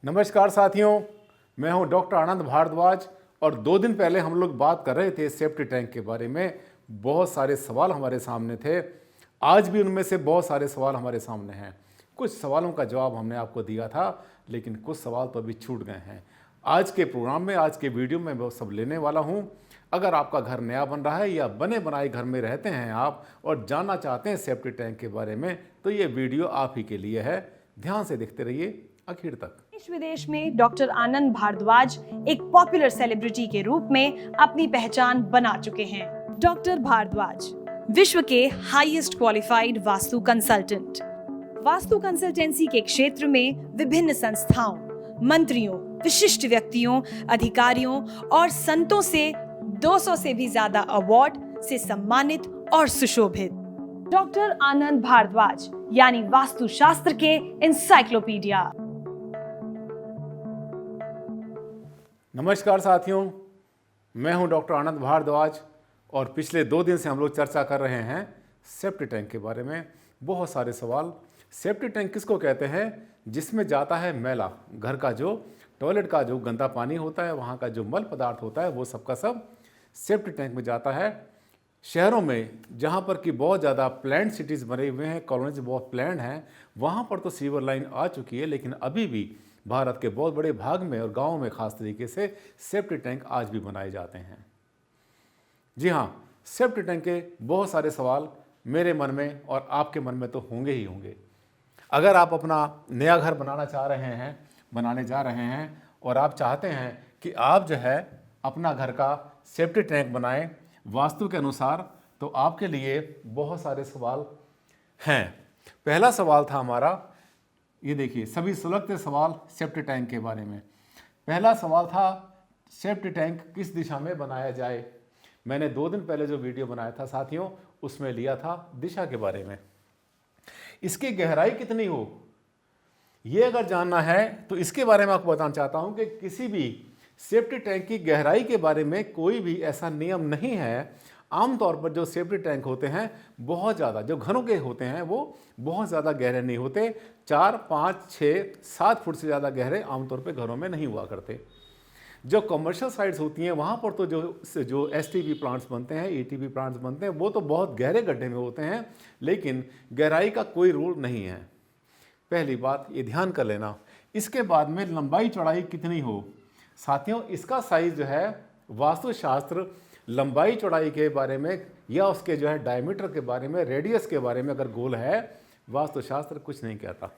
नमस्कार साथियों, मैं हूं डॉक्टर आनंद भारद्वाज और 2 दिन पहले हम लोग बात कर रहे थे सेफ्टी टैंक के बारे में। बहुत सारे सवाल हमारे सामने थे। आज भी उनमें से बहुत सारे सवाल हमारे सामने हैं। कुछ सवालों का जवाब हमने आपको दिया था, लेकिन कुछ सवाल तो अभी छूट गए हैं। आज के प्रोग्राम में, आज के वीडियो में वो सब लेने वाला हूं। अगर आपका घर नया बन रहा है या बने बनाए घर में रहते हैं आप और जानना चाहते हैं सेफ्टी टैंक के बारे में, तो ये वीडियो आप ही के लिए है। ध्यान से देखते रहिए आखिर तक। देश विदेश में डॉक्टर आनंद भारद्वाज एक पॉपुलर सेलिब्रिटी के रूप में अपनी पहचान बना चुके हैं। डॉक्टर भारद्वाज विश्व के highest qualified vastu consultant. Vastu consultancy के क्षेत्र में विभिन्न संस्थाओं, मंत्रियों, विशिष्ट व्यक्तियों, अधिकारियों और संतों से 200 से भी ज्यादा अवार्ड से सम्मानित और सुशोभित। डॉक्टर आनंद भारद्वाज यानी वास्तुशास्त्र के इंसाइक्लोपीडिया। नमस्कार साथियों, मैं हूं डॉक्टर आनंद भारद्वाज और पिछले 2 दिन से हम लोग चर्चा कर रहे हैं सेफ्टी टैंक के बारे में। बहुत सारे सवाल। सेफ्टी टैंक किसको कहते हैं? जिसमें जाता है मैला, घर का जो टॉयलेट का जो गंदा पानी होता है, वहाँ का जो मल पदार्थ होता है, वो सब का सब सेफ्टी टैंक में जाता है। शहरों में जहाँ पर कि बहुत ज़्यादा प्लान्ड सिटीज़ बने हुए हैं, कॉलोनीज बहुत प्लान्ड हैं, वहाँ पर तो सीवर लाइन आ चुकी है, लेकिन अभी भी भारत के बहुत बड़े भाग में और गाँव में खास तरीके से सेफ्टी टैंक आज भी बनाए जाते हैं। जी हाँ, सेफ्टी टैंक के बहुत सारे सवाल मेरे मन में और आपके मन में तो होंगे ही होंगे। अगर आप अपना नया घर बनाना चाह रहे हैं, बनाने जा रहे हैं और आप चाहते हैं कि आप जो है अपना घर का सेफ्टी टैंक बनाएं वास्तु के अनुसार, तो आपके लिए बहुत सारे सवाल हैं। पहला सवाल था हमारा, ये देखिए, सभी सुलगते सवाल सेफ्टी टैंक के बारे में। पहला सवाल था सेफ्टी टैंक किस दिशा में बनाया जाए। मैंने 2 दिन पहले जो वीडियो बनाया था साथियों, उसमें लिया था दिशा के बारे में। इसकी गहराई कितनी हो, ये अगर जानना है तो इसके बारे में आपको बताना चाहता हूं कि किसी भी सेफ्टी टैंक की गहराई के बारे में कोई भी ऐसा नियम नहीं है। आमतौर पर जो सेफ्टी टैंक होते हैं बहुत ज़्यादा, जो घरों के होते हैं वो बहुत ज़्यादा गहरे नहीं होते। 4, 5, 6, 7 फुट से ज़्यादा गहरे आमतौर पर घरों में नहीं हुआ करते। जो कमर्शियल साइट्स होती हैं वहाँ पर तो जो एसटीपी प्लांट्स बनते हैं, ईटीपी प्लांट्स बनते हैं, वो तो बहुत गहरे गड्ढे में होते हैं, लेकिन गहराई का कोई रूल नहीं है। पहली बात ये ध्यान कर लेना। इसके बाद में लंबाई चौड़ाई कितनी हो। साथियों, इसका साइज जो है वास्तुशास्त्र लंबाई चौड़ाई के बारे में या उसके जो है डायमीटर के बारे में, रेडियस के बारे में अगर गोल है, वास्तुशास्त्र कुछ नहीं कहता।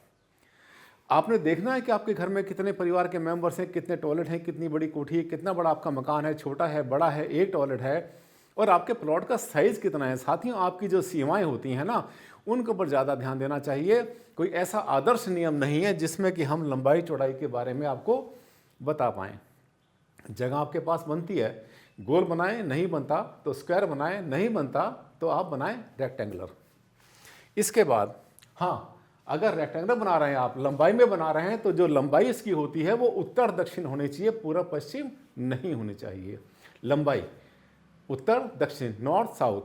आपने देखना है कि आपके घर में कितने परिवार के मेंबर्स हैं, कितने टॉयलेट हैं, कितनी बड़ी कोठी है, कितना बड़ा आपका मकान है, छोटा है, बड़ा है, एक टॉयलेट है, और आपके प्लॉट का साइज़ कितना है। साथियों, आपकी जो सीमाएं होती हैं ना, उनके ऊपर ज़्यादा ध्यान देना चाहिए। कोई ऐसा आदर्श नियम नहीं है जिसमें कि हम लंबाई चौड़ाई के बारे में आपको बता पाएँ। जगह आपके पास बनती है, गोल बनाएं, नहीं बनता तो स्क्वायर बनाएं, नहीं बनता तो आप बनाएं रेक्टेंगुलर। इसके बाद हाँ, अगर रेक्टेंगुलर बना रहे हैं, आप लंबाई में बना रहे हैं, तो जो लंबाई इसकी होती है वो उत्तर दक्षिण होनी चाहिए, पूर्व पश्चिम नहीं होनी चाहिए। लंबाई उत्तर दक्षिण, नॉर्थ साउथ।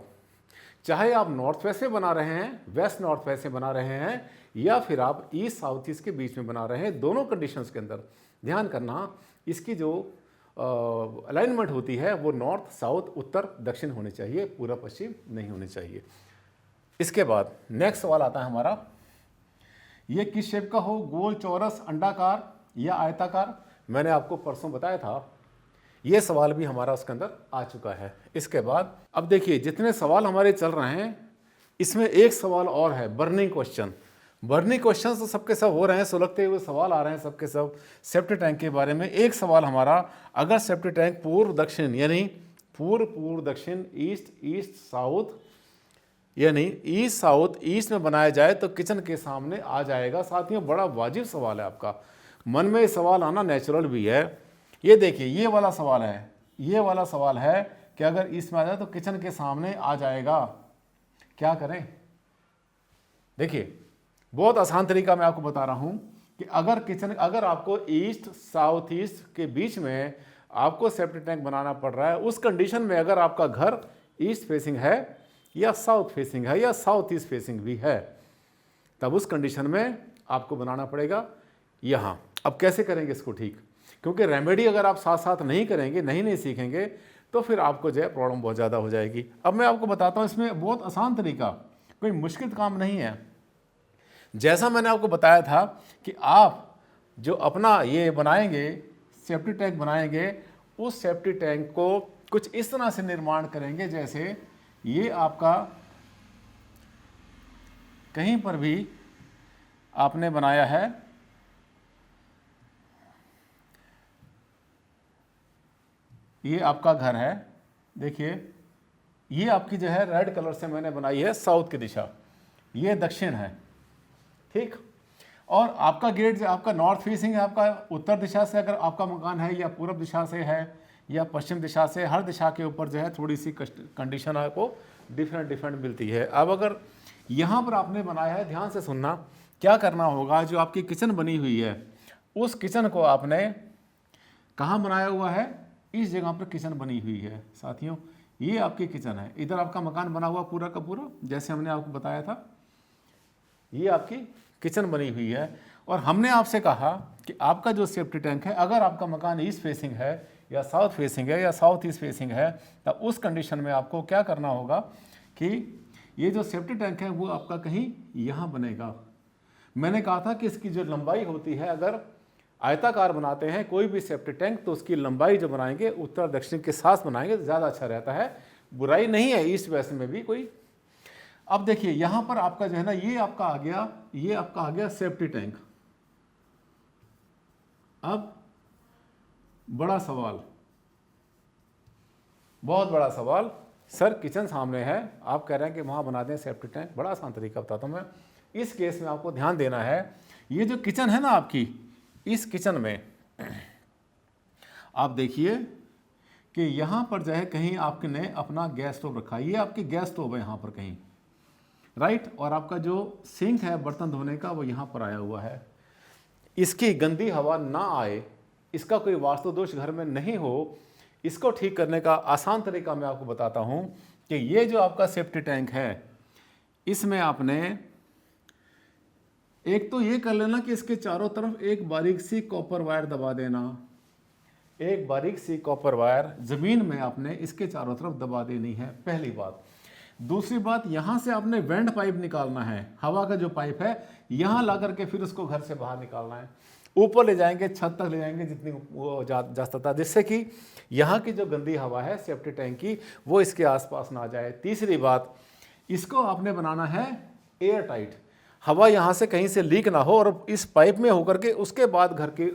चाहे आप नॉर्थ वेस्ट में बना रहे हैं, वेस्ट नॉर्थ वेस्ट में बना रहे हैं, या फिर आप ईस्ट साउथ ईस्ट के बीच में बना रहे हैं, दोनों कंडीशंस के अंदर ध्यान करना, इसकी जो अलाइनमेंट होती है वो नॉर्थ साउथ उत्तर दक्षिण होनी चाहिए, पूर्व पश्चिम नहीं होनी चाहिए। इसके बाद नेक्स्ट सवाल आता है हमारा, ये किस शेप का हो, गोल, चौरस, अंडाकार या आयताकार। मैंने आपको परसों बताया था, ये सवाल भी हमारा उसके अंदर आ चुका है। इसके बाद अब देखिए, जितने सवाल हमारे चल रहे हैं, इसमें एक सवाल और है, बर्निंग क्वेश्चन। बर्निंग क्वेश्चन तो सबके सब हो रहे हैं, सुलगते हुए सवाल आ रहे हैं सबके सब सेफ्टी टैंक के बारे में। एक सवाल हमारा, अगर सेफ्टी टैंक पूर्व दक्षिण यानी पूर्व दक्षिण, ईस्ट ईस्ट साउथ यानी ईस्ट साउथ ईस्ट में बनाया जाए तो किचन के सामने आ जाएगा। साथियों, बड़ा वाजिब सवाल है आपका, मन में सवाल आना नेचुरल भी है। ये देखिए, ये वाला सवाल है, ये वाला सवाल है कि अगर ईस्ट में आ जाए तो किचन के सामने आ जाएगा, क्या करें। देखिए, बहुत आसान तरीका मैं आपको बता रहा हूं कि अगर आपको ईस्ट साउथ ईस्ट के बीच में आपको सेफ्टी टैंक बनाना पड़ रहा है, उस कंडीशन में अगर आपका घर ईस्ट फेसिंग है या साउथ फेसिंग है या साउथ ईस्ट फेसिंग भी है, तब उस कंडीशन में आपको बनाना पड़ेगा यहाँ। अब कैसे करेंगे इसको ठीक, क्योंकि रेमेडी अगर आप साथ साथ नहीं करेंगे, नहीं सीखेंगे, तो फिर आपको जो है प्रॉब्लम बहुत ज़्यादा हो जाएगी। अब मैं आपको बताता हूँ, इसमें बहुत आसान तरीका, कोई मुश्किल काम नहीं है। जैसा मैंने आपको बताया था कि आप जो अपना ये बनाएंगे, सेफ्टी टैंक बनाएंगे, उस सेफ्टी टैंक को कुछ इस तरह से निर्माण करेंगे जैसे ये आपका कहीं पर भी आपने बनाया है, ये आपका घर है, देखिए ये आपकी जो है रेड कलर से मैंने बनाई है साउथ की दिशा, ये दक्षिण है, ठीक। और आपका गेट जो आपका नॉर्थ फेसिंग है, आपका उत्तर दिशा से अगर आपका मकान है, या पूर्व दिशा से है, या पश्चिम दिशा से, हर दिशा के ऊपर जो है थोड़ी सी कंडीशन आपको डिफरेंट मिलती है। अब अगर यहाँ पर आपने बनाया है, ध्यान से सुनना, क्या करना होगा, जो आपकी किचन बनी हुई है उस किचन को आपने कहाँ बनाया हुआ है, इस जगह पर किचन बनी हुई है साथियों, ये आपकी किचन है, इधर आपका मकान बना हुआ पूरा का पूरा, जैसे हमने आपको बताया था, ये आपकी किचन बनी हुई है। और हमने आपसे कहा कि आपका जो सेफ्टी टैंक है, अगर आपका मकान ईस्ट फेसिंग है, या साउथ फेसिंग है, या साउथ ईस्ट फेसिंग है, तो उस कंडीशन में आपको क्या करना होगा कि ये जो सेफ्टी टैंक है वो आपका कहीं यहाँ बनेगा। मैंने कहा था कि इसकी जो लंबाई होती है, अगर आयताकार बनाते हैं कोई भी सेफ्टी टैंक, तो उसकी लंबाई जो बनाएंगे उत्तर दक्षिण के साथ बनाएंगे तो ज़्यादा अच्छा रहता है। बुराई नहीं है ईस्ट वेस्ट में भी कोई। अब देखिए यहाँ पर आपका जो है ना, ये आपका आ गया, ये आपका आ गया सेफ्टी टैंक। अब बड़ा सवाल, बहुत बड़ा सवाल, सर किचन सामने है, आप कह रहे हैं कि वहाँ बना दें सेफ्टी टैंक। बड़ा आसान तरीका बताता हूँ मैं। इस केस में आपको ध्यान देना है, ये जो किचन है ना आपकी, इस किचन में आप देखिए कि यहाँ पर जो है कहीं आपने अपना गैस स्टोव रखा है, ये आपकी गैस स्टोव है यहाँ पर कहीं, राइट। और आपका जो सिंक है बर्तन धोने का वो यहाँ पर आया हुआ है। इसकी गंदी हवा ना आए, इसका कोई वास्तु दोष घर में नहीं हो, इसको ठीक करने का आसान तरीका मैं आपको बताता हूँ कि ये जो आपका सेफ्टी टैंक है, इसमें आपने एक तो ये कर लेना कि इसके चारों तरफ एक बारीक सी कॉपर वायर दबा देना, एक बारीक सी कॉपर वायर ज़मीन में आपने इसके चारों तरफ दबा देनी है, पहली बात। दूसरी बात, यहाँ से आपने वेंट पाइप निकालना है, हवा का जो पाइप है यहाँ ला करके फिर उसको घर से बाहर निकालना है, ऊपर ले जाएंगे, छत तक ले जाएंगे जितनी वो जा सकता है, जिससे कि यहाँ की जो गंदी हवा है सेफ्टी टैंक की वो इसके आसपास ना जाए। तीसरी बात, इसको आपने बनाना है एयर टाइट, हवा यहाँ से कहीं से लीक ना हो और इस पाइप में होकर के उसके बाद घर की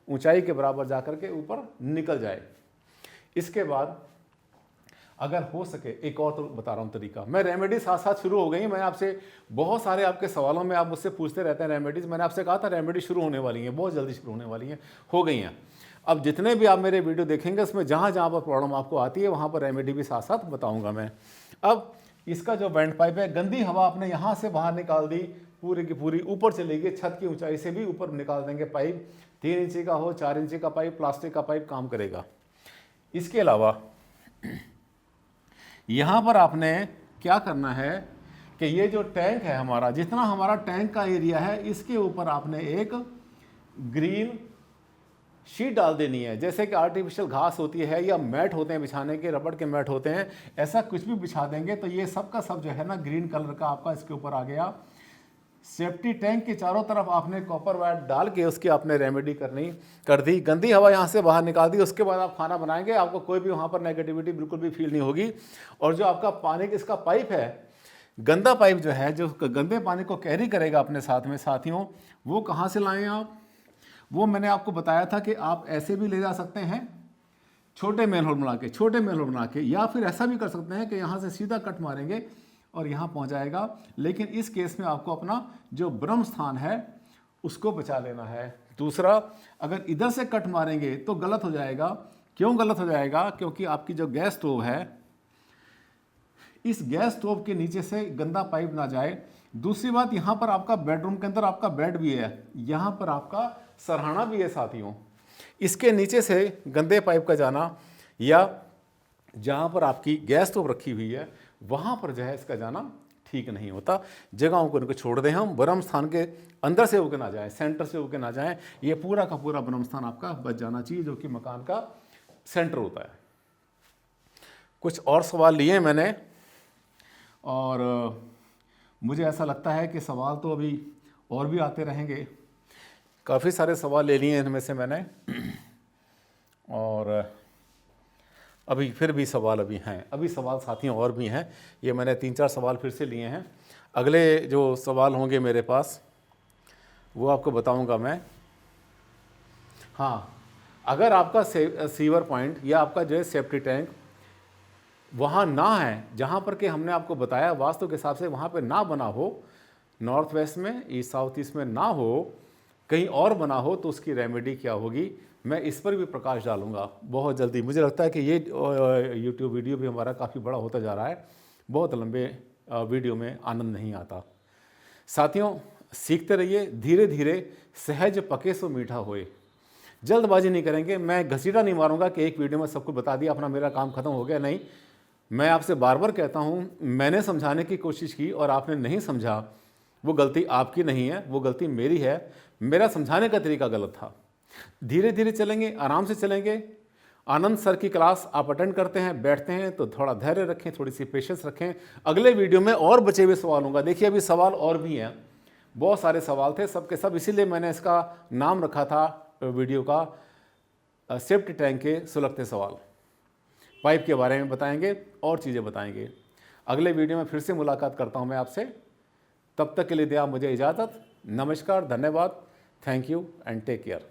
ऊंचाई के बराबर जा कर के ऊपर निकल जाए। इसके बाद अगर हो सके, एक और तो बता रहा हूँ तरीका, मैं रेमेडी साथ साथ शुरू हो गई। मैं आपसे बहुत सारे आपके सवालों में आप मुझसे पूछते रहते हैं रेमेडीज़, मैंने आपसे कहा था रेमेडी शुरू होने वाली हैं, बहुत जल्दी शुरू होने वाली हैं, हो गई हैं। अब जितने भी आप मेरे वीडियो देखेंगे उसमें जहाँ जहाँ पर प्रॉब्लम आपको आती है वहाँ पर रेमेडी भी साथ साथ बताऊँगा मैं। अब इसका जो वेंट पाइप है, गंदी हवा आपने यहाँ से बाहर निकाल दी, पूरी की पूरी ऊपर चली गई, छत की ऊंचाई से भी ऊपर निकाल देंगे पाइप, 3 इंची का हो 4 इंची का पाइप, प्लास्टिक का पाइप काम करेगा। इसके अलावा यहाँ पर आपने क्या करना है कि ये जो टैंक है हमारा, जितना हमारा टैंक का एरिया है, इसके ऊपर आपने एक ग्रीन शीट डाल देनी है, जैसे कि आर्टिफिशियल घास होती है या मैट होते हैं बिछाने के, रबड़ के मैट होते हैं, ऐसा कुछ भी बिछा देंगे तो ये सब का सब जो है ना ग्रीन कलर का आपका इसके ऊपर आ गया। सेफ्टी टैंक के चारों तरफ आपने कॉपर वायर डाल के उसकी आपने रेमेडी कर दी, गंदी हवा यहाँ से बाहर निकाल दी। उसके बाद आप खाना बनाएंगे, आपको कोई भी वहाँ पर नेगेटिविटी बिल्कुल भी फील नहीं होगी। और जो आपका पानी इसका पाइप है, गंदा पाइप जो है, जो गंदे पानी को कैरी करेगा अपने साथ में, साथियों वो कहाँ से लाएं आप, वो मैंने आपको बताया था कि आप ऐसे भी ले जा सकते हैं, छोटे मैनहोल बना के, या फिर ऐसा भी कर सकते हैं कि यहाँ से सीधा कट मारेंगे और यहाँ पहुँच जाएगा। लेकिन इस केस में आपको अपना जो ब्रह्म स्थान है उसको बचा लेना है। दूसरा, अगर इधर से कट मारेंगे तो गलत हो जाएगा। क्यों गलत हो जाएगा? क्योंकि आपकी जो गैस स्टोव है, इस गैस स्टोव के नीचे से गंदा पाइप ना जाए। दूसरी बात, यहाँ पर आपका बेडरूम के अंदर आपका बेड भी है, यहाँ पर आपका सरहाना भी है साथियों, इसके नीचे से गंदे पाइप का जाना, या जहाँ पर आपकी गैस स्टोव रखी हुई है वहाँ पर जो है इसका जाना ठीक ठीक नहीं होता। जगहों को उनको छोड़ दें हम, ब्रह्म स्थान के अंदर से होकर ना जाएं, सेंटर से होकर ना जाएं। ये पूरा का पूरा ब्रह्म स्थान आपका बच जाना चाहिए, जो कि मकान का सेंटर होता है। कुछ और सवाल लिए मैंने, और मुझे ऐसा लगता है कि सवाल तो अभी और भी आते रहेंगे। काफ़ी सारे सवाल ले लिए इनमें से मैंने, और अभी फिर भी सवाल अभी हैं, अभी सवाल साथियों और भी हैं। ये मैंने 3-4 सवाल फिर से लिए हैं। अगले जो सवाल होंगे मेरे पास वो आपको बताऊंगा मैं। हाँ, अगर आपका सीवर पॉइंट या आपका जो है सेफ्टी टैंक वहाँ ना है, जहाँ पर कि हमने आपको बताया वास्तु के हिसाब से वहाँ पे ना बना हो, नॉर्थ वेस्ट में, ईस्ट साउथ ईस्ट में ना हो, कहीं और बना हो, तो उसकी रेमेडी क्या होगी, मैं इस पर भी प्रकाश डालूंगा बहुत जल्दी। मुझे लगता है कि ये यूट्यूब वीडियो भी हमारा काफ़ी बड़ा होता जा रहा है, बहुत लंबे वीडियो में आनंद नहीं आता। साथियों, सीखते रहिए, धीरे धीरे, सहज पके सो मीठा होए। जल्दबाजी नहीं करेंगे, मैं घसीटा नहीं मारूंगा कि एक वीडियो में सबको बता दिया, अपना मेरा काम खत्म हो गया। नहीं, मैं आपसे बार बार कहता हूँ, मैंने समझाने की कोशिश की और आपने नहीं समझा, वो गलती आपकी नहीं है, वो गलती मेरी है। मेरा समझाने का तरीका गलत था। धीरे धीरे चलेंगे, आराम से चलेंगे। आनंद सर की क्लास आप अटेंड करते हैं, बैठते हैं तो थोड़ा धैर्य रखें, थोड़ी सी पेशेंस रखें। अगले वीडियो में और बचे हुए सवाल होंगे। देखिए अभी सवाल और भी हैं, बहुत सारे सवाल थे, सबके सब, इसीलिए मैंने इसका नाम रखा था वीडियो का सेफ्टी टैंक के सुलगते सवाल। पाइप के बारे में बताएंगे और चीज़ें बताएंगे। अगले वीडियो में फिर से मुलाकात करता हूं मैं आपसे। तब तक के लिए दिया मुझे इजाज़त। नमस्कार, धन्यवाद, thank you and take care.